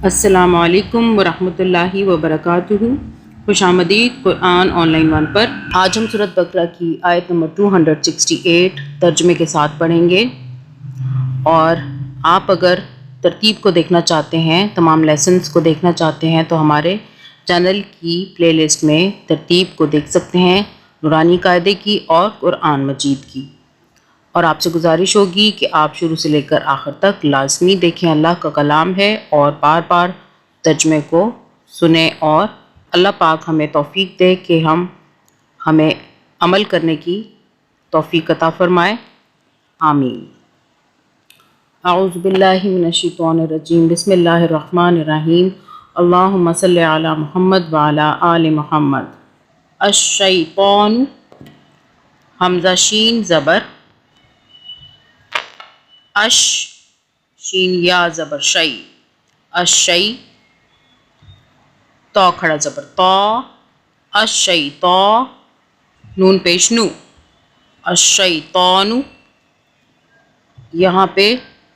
السلام علیکم ورحمۃ اللہ وبرکاتہ۔ خوش آمدید قرآن آن لائن 1 پر۔ آج ہم سورۃ بقرہ کی آیت نمبر 268 ترجمے کے ساتھ پڑھیں گے، اور آپ اگر ترتیب کو دیکھنا چاہتے ہیں، تمام لیسنز کو دیکھنا چاہتے ہیں تو ہمارے چینل کی پلے لسٹ میں ترتیب کو دیکھ سکتے ہیں، نورانی قاعدے کی اور قرآن مجید کی۔ اور آپ سے گزارش ہوگی کہ آپ شروع سے لے کر آخر تک لازمی دیکھیں، اللہ کا کلام ہے، اور بار بار ترجمے کو سنیں، اور اللہ پاک ہمیں توفیق دے کہ ہمیں عمل کرنے کی توفیق عطا فرمائے، آمین۔ اعوذ باللہ من الشیطان الرجیم، بسم اللہ الرحمن الرحیم، اللہم صلی علی محمد وعلی آل محمد۔ الشیطان، حمزہ شین زبر، اش شین یا زبر شی، الشی، تو کھڑا زبر تو، الشیطان، نون پیش نو، الشیطان۔ یہاں پہ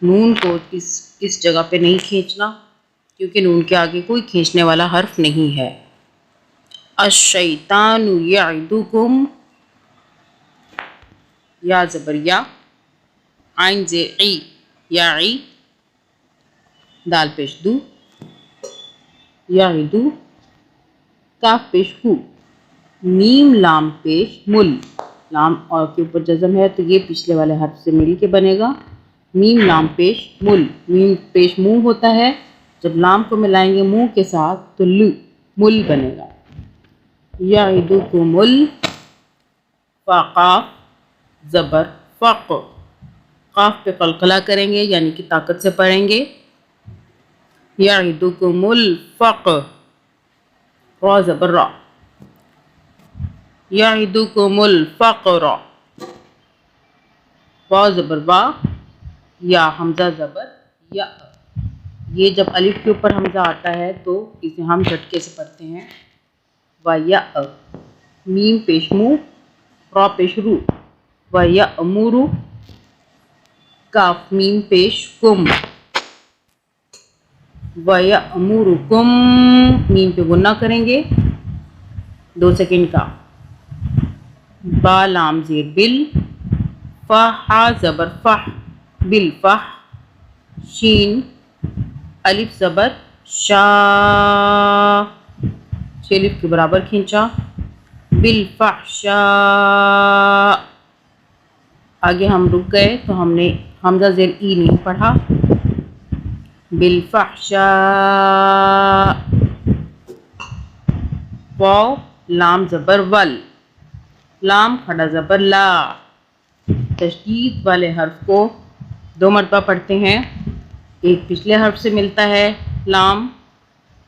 نون کو اس جگہ پہ نہیں کھینچنا، کیونکہ نون کے آگے کوئی کھینچنے والا حرف نہیں ہے۔ الشیطان یعدکم، یا زبر یا، عین زیر عی، یعی، دال پیش دو، یعدو، کاف پیش ہو، میم لام پیش مل، لام اور کے اوپر جزم ہے تو یہ پچھلے والے حرف سے مل کے بنے گا، میم لام پیش مل، میم پیش منہ ہوتا ہے، جب لام کو ملائیں گے منہ کے ساتھ تو مل بنے گا۔ یعدکم فقاف زبر فق، قاف پہ قلقلہ کریں گے، یعنی کہ طاقت سے پڑھیں گے۔ یعدکم الفقر، را زبر را، یعدکم الفقر، وا زبر وا، یا حمزہ زبر یا۔ یہ جب الف کے اوپر حمزہ آتا ہے تو اسے ہم جھٹکے سے پڑھتے ہیں، و یا، میم پیش منہ، را پیش رو، و یأمر، کاف میم پیش کم، وَيَأْمُرُكُمْ، میم پہ غنہ کریں گے 2 سیکنڈ کا، با لام زیر بل، فا زبر فح، بالفح، شین الف زبر شا، 6 الف کے برابر کھینچا، بالفحشاء۔ آگے ہم رک گئے تو ہم نے حمزہ زیر ای نہیں پڑھا، بالفحشاء، واو لام زبر ول، لام کھڑا زبر لا، تشدید والے حرف کو 2 مرتبہ پڑھتے ہیں، ایک پچھلے حرف سے ملتا ہے لام،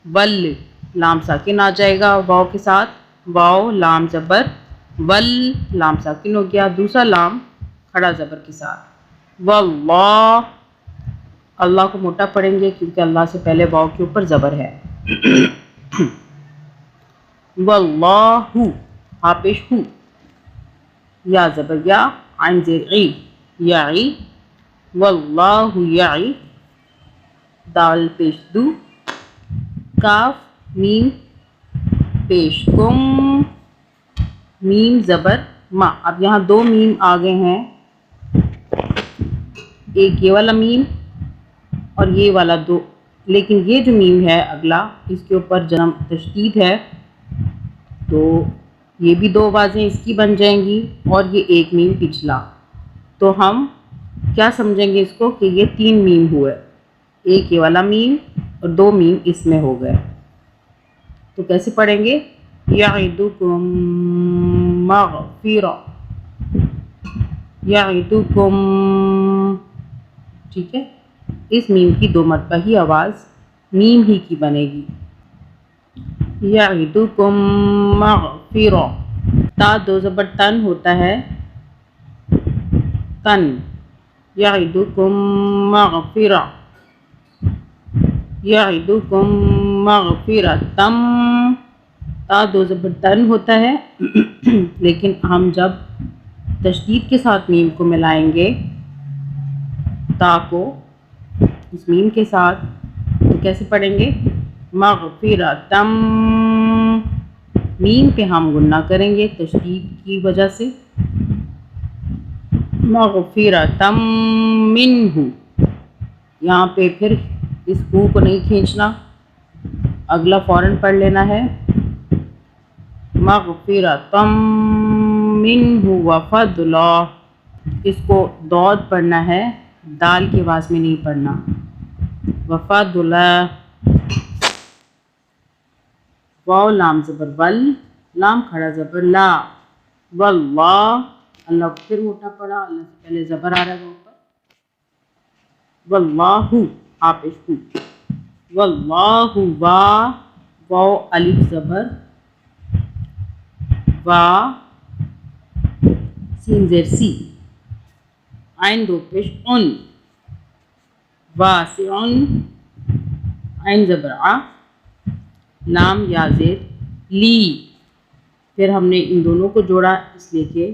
ول، لام ساکن آ جائے گا واو کے ساتھ، واو لام زبر ول، لام ساکن ہو گیا، دوسرا لام کھڑا زبر کے ساتھ، واللہ، اللہ کو موٹا پڑھیں گے کیونکہ اللہ سے پہلے واو کے اوپر زبر ہے، واللہ، ہا پیش ہو، یا زبر یا، عین زیر عی، یعی، واللہ یعی، دال پیش دو، کاف میم پیش کم، میم زبر ما۔ اب یہاں 2 میم آگے ہیں، ایک یہ والا میم اور یہ والا 2، لیکن یہ جو میم ہے اگلا، اس کے اوپر جنم تشدید ہے تو یہ بھی 2 آوازیں اس کی بن جائیں گی، اور یہ ایک میم پچھلا، تو ہم کیا سمجھیں گے اس کو کہ یہ 3 میم ہوئے، ایک یہ والا میم اور 2 میم اس میں ہو گئے، تو کیسے پڑھیں گے؟ یعدکم مغفرہ، یعدکم، ٹھیک ہے، اس میم کی 2 مرتبہ ہی آواز میم ہی کی بنے گی، یعدکم مغفرہ، تا 2 زبر تن ہوتا ہے، تن، یعدکم مغفرہ، یعدکم مغفرتم، تا 2 زبر تن ہوتا ہے، لیکن ہم جب تشدید کے ساتھ میم کو ملائیں گے، تا کو اس میم کے ساتھ، تو کیسے پڑھیں گے؟ مغفرتم، میم پہ ہم غنہ کریں گے تشدید کی وجہ سے، مغفرتم منہ، یہاں پہ پھر اس ہو کو نہیں کھینچنا، اگلا فوراً پڑھ لینا ہے، مغفرتم منہ وفضلا، اس کو دود پڑھنا ہے، دال کی آواز میں نہیں پڑھنا، وفضلا، واو لام زبر ول، لام کھڑا زبر لا، واللہ، اللہ کو پھر موٹا پڑا، اللہ سے پہلے زبر آ رہا ہے اوپر، واللہ آپش ہو، واللہ وا، واو الف زبر، وا سین زیر سی، عین دو پیش ان، واسعن، عین زبر آ، لام یا زیر لی، پھر ہم نے ان دونوں کو جوڑا اس لیے کہ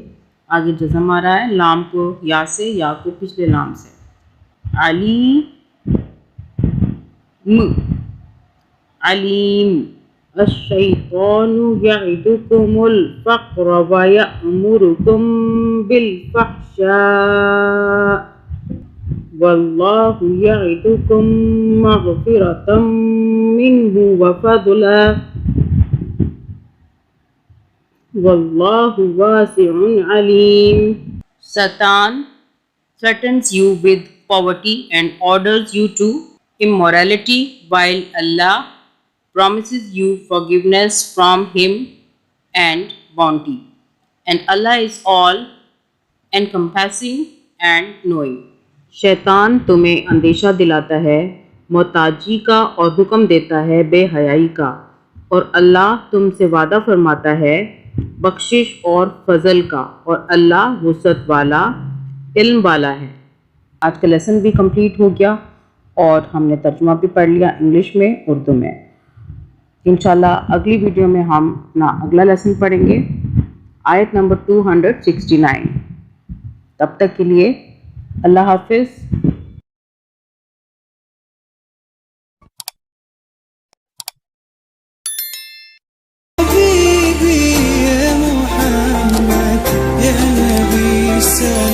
آگے جزم آ رہا ہے، لام کو یا سے، یا کو پچھلے لام سے، علیم، الشیطان یعدکم الفقر ویأمرکم بالفحشاء واللہ یعدکم مغفرۃ منہ وفضلا واللہ واسع علیم. Satan threatens you with poverty and orders you to immorality, while Allah promises you forgiveness from Him and bounty. And Allah is all encompassing and knowing. شیطان تمہیں اندیشہ دلاتا ہے محتاجی کا اور حکم دیتا ہے بے حیائی کا، اور اللہ تم سے وعدہ فرماتا ہے بخشش اور فضل کا، اور اللہ وسعت والا علم والا ہے. آج کا لیسن بھی کمپلیٹ ہو گیا اور ہم نے ترجمہ بھی پڑھ لیا انگلش میں، اردو میں. انشاءاللہ اگلی ویڈیو میں ہم اپنا اگلا لیسن پڑھیں گے، آیت نمبر 269. تب تک کے لیے اللہ حافظ.